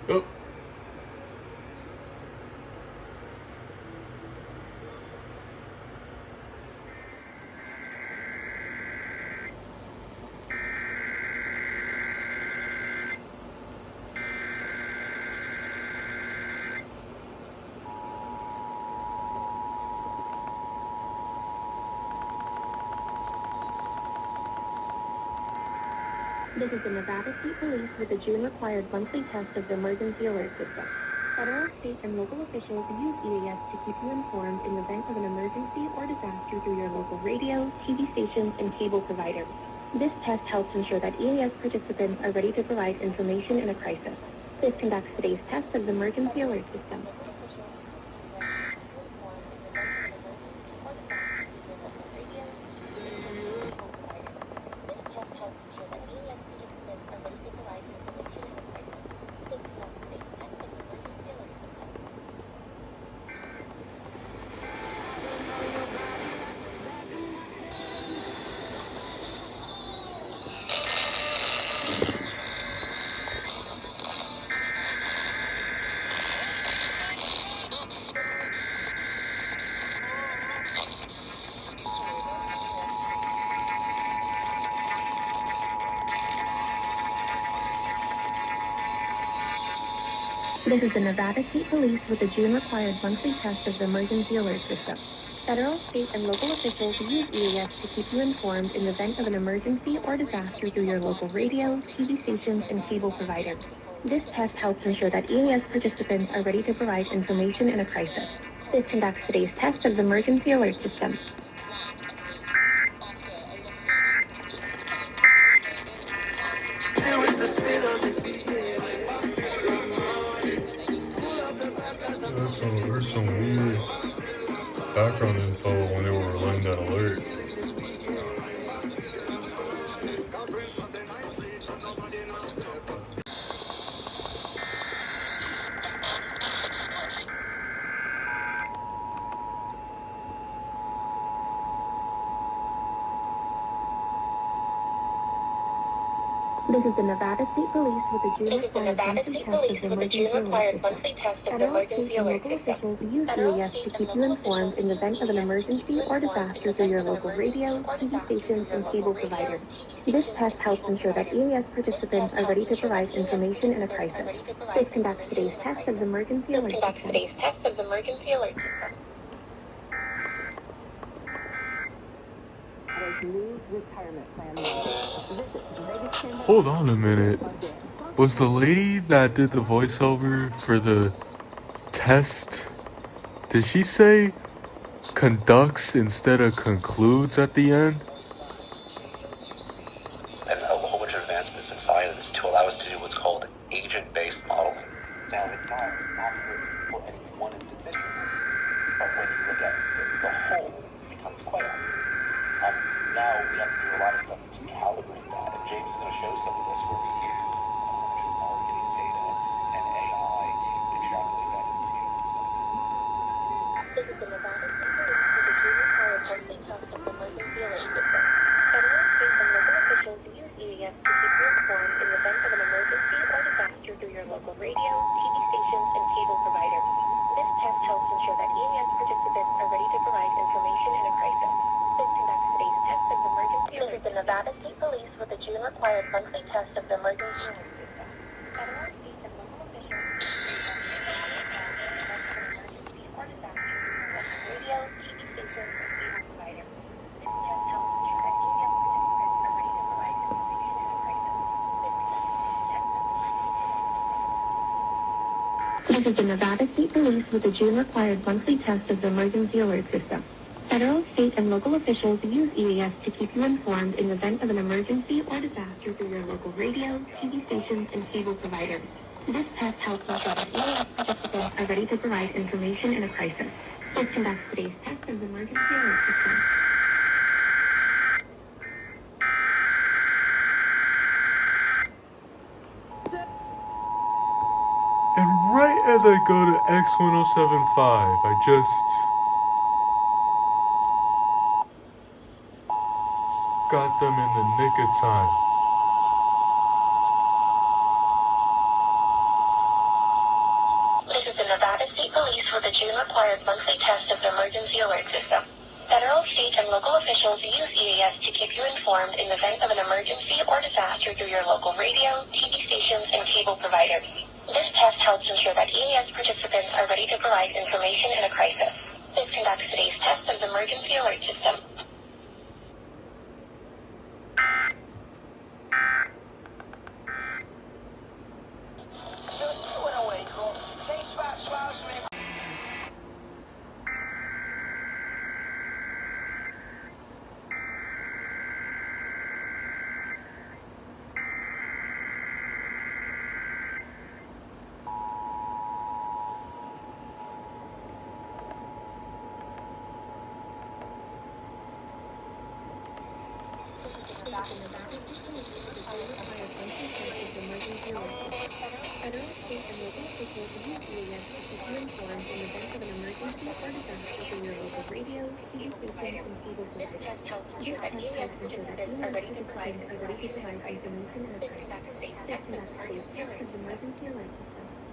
Oh. This is the Nevada State Police with the June required monthly test of the emergency alert system. Federal, state, and local officials use EAS to keep you informed in the event of an emergency or disaster through your local radio, TV stations, and cable providers. This test helps ensure that EAS participants are ready to provide information in a crisis. This conducts today's test of the emergency alert system. This is the Nevada State Police with the June required monthly test of the emergency alert system. Federal, state, and local officials use EAS to keep you informed in the event of an emergency or disaster through your local radio, TV stations, and cable providers. This test helps ensure that EAS participants are ready to provide information in a crisis. This conducts today's test of the emergency alert system. There's some weird background info when they were running that alert. This is the Nevada State Police with the June required monthly test of the emergency alert system. Federal, state, and local officials use EAS to keep you informed in the event of an emergency or disaster through your local radio, TV stations, and cable providers. This test helps ensure that EAS participants are ready to provide information in a crisis. This conducts today's test of the emergency alert system. Hold on a minute. Was the lady that did the voiceover for the test, did she say conducts instead of concludes at the end? And a whole bunch of advancements in science to allow us to do what's called agent-based modeling. Now, it's not accurate for any one individual, but when you look at the whole, it becomes quite accurate. Now we have to do a lot of stuff to calibrate that, and James is going to show some of this where we use a bunch of marketing data and AI to extrapolate that into. This is the Nevada State Police with the June required monthly test of the emergency alert system. Federal, state, and local officials use EAS to keep you informed in the event of an emergency or disaster through your local radio, TV stations, and cable providers. This test helps ensure that EAS participants are ready to provide information in a crisis. This conducts today's test of the emergency alert. This is the Nevada State Police with the June required monthly test of the emergency alert system. Federal, state, and local officials use EAS to keep you informed in the event of an emergency or disaster through your local radio, TV stations, and cable providers. This test helps ensure that EAS participants are ready to provide information in a crisis. This conducts today's test of the emergency alert system. This is the Nevada State Police with the June required monthly test of the emergency alert system. Federal, state, and local officials use EAS to keep you informed in the event of an emergency or disaster through your local radio, TV stations, and cable providers. This test helps ensure that EAS participants are ready to provide information in a crisis. This conducts today's test of the emergency alert system. And right as I go to X1075, I just got them in the nick of time. with the June-required monthly test of the emergency alert system. Federal, state, and local officials use EAS to keep you informed in the event of an emergency or disaster through your local radio, TV stations, and cable providers. This test helps ensure that EAS participants are ready to provide information in a crisis. This conducts today's test of the emergency alert system. Federal, state, and local officials use EAS to keep you informed in the event of an emergency or disaster through your local radio, TV stations, and cable providers. This test helps ensure that EAS participants are ready to provide information in a crisis. This conducts today's test of the emergency alert system.